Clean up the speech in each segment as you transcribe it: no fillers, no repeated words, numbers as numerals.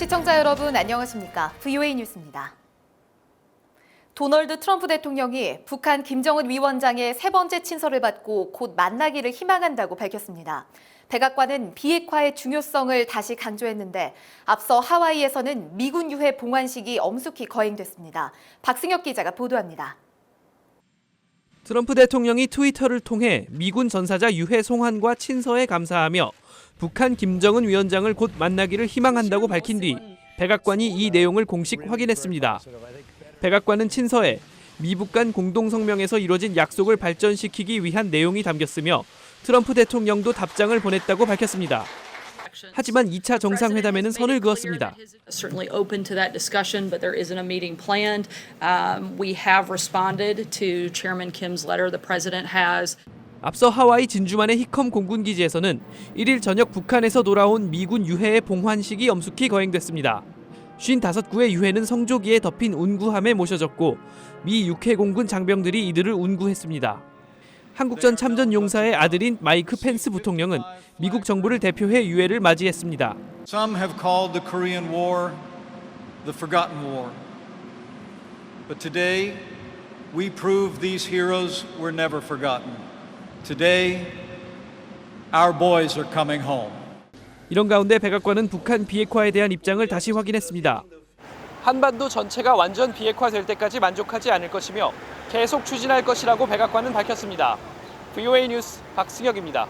시청자 여러분 안녕하십니까? VOA 뉴스입니다. 도널드 트럼프 대통령이 북한 김정은 위원장의 세 번째 친서를 받고 곧 만나기를 희망한다고 밝혔습니다. 백악관은 비핵화의 중요성을 다시 강조했는데 앞서 하와이에서는 미군 유해 봉환식이 엄숙히 거행됐습니다. 박승혁 기자가 보도합니다. 트럼프 대통령이 트위터를 통해 미군 전사자 유해 송환과 친서에 감사하며 북한 김정은 위원장을 곧 만나기를 희망한다고 밝힌 뒤 백악관이 이 내용을 공식 확인했습니다. 백악관은 친서에 미북 간 공동성명에서 이뤄진 약속을 발전시키기 위한 내용이 담겼으며 트럼프 대통령도 답장을 보냈다고 밝혔습니다. 하지만 2차 정상회담에는 선을 그었습니다. Certainly open to that discussion, but there isn't a meeting planned. We have responded to Chairman Kim's letter. The president has. 앞서 하와이 진주만의 히컴 공군기지에서는 1일 저녁 북한에서 돌아온 미군 유해의 봉환식이 엄숙히 거행됐습니다. 55구의 유해는 성조기에 덮인 운구함에 모셔졌고 미 육해공군 장병들이 이들을 운구했습니다. 한국전 참전 용사의 아들인 마이크 펜스 부통령은 미국 정부를 대표해 유해를 맞이했습니다. Some have called the Korean War the forgotten war. But today we prove these heroes were never forgotten. Today our boys are coming home. 이런 가운데 백악관은 북한 비핵화에 대한 입장을 다시 확인했습니다. 한반도 전체가 완전 비핵화될 때까지 만족하지 않을 것이며 계속 추진할 것이라고 백악관은 밝혔습니다. VOA 뉴스 박승혁입니다.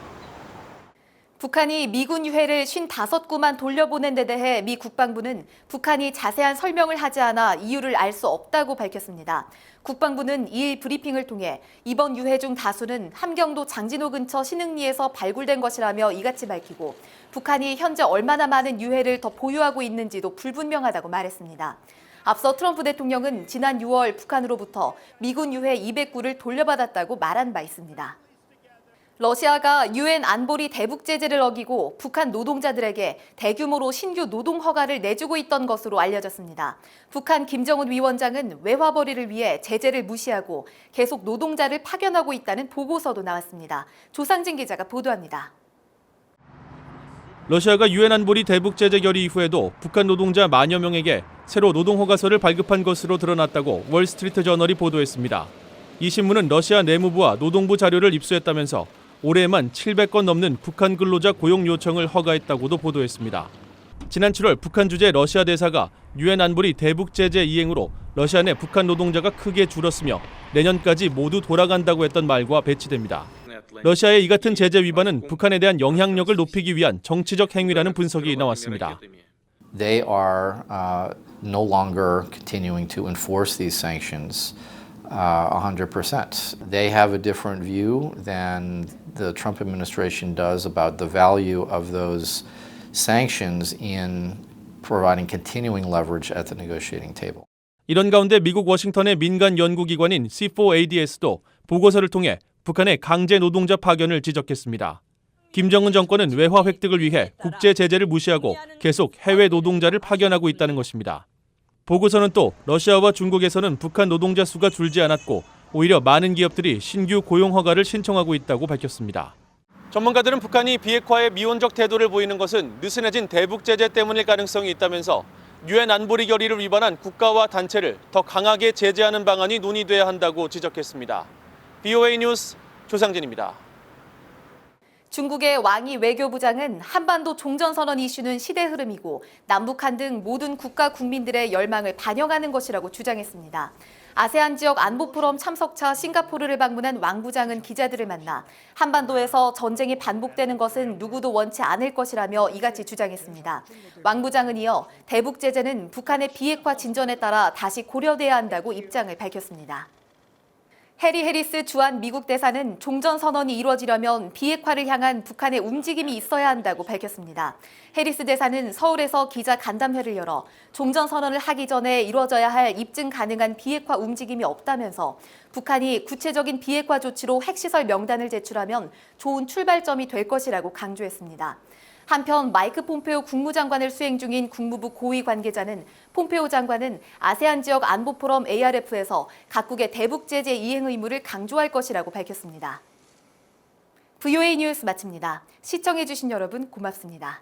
북한이 미군 유해를 55구만 돌려보낸 데 대해 미 국방부는 북한이 자세한 설명을 하지 않아 이유를 알 수 없다고 밝혔습니다. 국방부는 2일 브리핑을 통해 이번 유해 중 다수는 함경도 장진호 근처 신흥리에서 발굴된 것이라며 이같이 밝히고 북한이 현재 얼마나 많은 유해를 더 보유하고 있는지도 불분명하다고 말했습니다. 앞서 트럼프 대통령은 지난 6월 북한으로부터 미군 유해 200구를 돌려받았다고 말한 바 있습니다. 러시아가 유엔 안보리 대북 제재를 어기고 북한 노동자들에게 대규모로 신규 노동 허가를 내주고 있던 것으로 알려졌습니다. 북한 김정은 위원장은 외화벌이를 위해 제재를 무시하고 계속 노동자를 파견하고 있다는 보고서도 나왔습니다. 조상진 기자가 보도합니다. 러시아가 유엔 안보리 대북 제재 결의 이후에도 북한 노동자 만여 명에게 새로 노동 허가서를 발급한 것으로 드러났다고 월스트리트 저널이 보도했습니다. 이 신문은 러시아 내무부와 노동부 자료를 입수했다면서 올해에만 700건 넘는 북한 근로자 고용 요청을 허가했다고도 보도했습니다. 지난 7월 북한 주재 러시아 대사가 유엔 안보리 대북 제재 이행으로 러시아 내 북한 노동자가 크게 줄었으며 내년까지 모두 돌아간다고 했던 말과 배치됩니다. 러시아의 이 같은 제재 위반은 북한에 대한 영향력을 높이기 위한 정치적 행위라는 분석이 나왔습니다. They are no longer continuing to enforce these sanctions 100%. They have a different view than the Trump administration does about the value of those sanctions in providing continuing leverage at the negotiating table. 이런 가운데 미국 워싱턴의 민간 연구기관인 C4ADS도 보고서를 통해 북한의 강제 노동자 파견을 지적했습니다. 김정은 정권은 외화 획득을 위해 국제 제재를 무시하고 계속 해외 노동자를 파견하고 있다는 것입니다. 보고서는 또 러시아와 중국에서는 북한 노동자 수가 줄지 않았고 오히려 많은 기업들이 신규 고용 허가를 신청하고 있다고 밝혔습니다. 전문가들은 북한이 비핵화에 미온적 태도를 보이는 것은 느슨해진 대북 제재 때문일 가능성이 있다면서 유엔 안보리 결의를 위반한 국가와 단체를 더 강하게 제재하는 방안이 논의돼야 한다고 지적했습니다. VOA 뉴스 조상진입니다. 중국의 왕이 외교부장은 한반도 종전선언 이슈는 시대 흐름이고 남북한 등 모든 국가 국민들의 열망을 반영하는 것이라고 주장했습니다. 아세안 지역 안보포럼 참석차 싱가포르를 방문한 왕 부장은 기자들을 만나 한반도에서 전쟁이 반복되는 것은 누구도 원치 않을 것이라며 이같이 주장했습니다. 왕 부장은 이어 대북 제재는 북한의 비핵화 진전에 따라 다시 고려돼야 한다고 입장을 밝혔습니다. 해리 해리스 주한 미국 대사는 종전선언이 이루어지려면 비핵화를 향한 북한의 움직임이 있어야 한다고 밝혔습니다. 해리스 대사는 서울에서 기자 간담회를 열어 종전선언을 하기 전에 이루어져야 할 입증 가능한 비핵화 움직임이 없다면서 북한이 구체적인 비핵화 조치로 핵시설 명단을 제출하면 좋은 출발점이 될 것이라고 강조했습니다. 한편 마이크 폼페오 국무장관을 수행 중인 국무부 고위 관계자는 폼페오 장관은 아세안 지역 안보포럼 ARF에서 각국의 대북 제재 이행 의무를 강조할 것이라고 밝혔습니다. VOA 뉴스 마칩니다. 시청해주신 여러분 고맙습니다.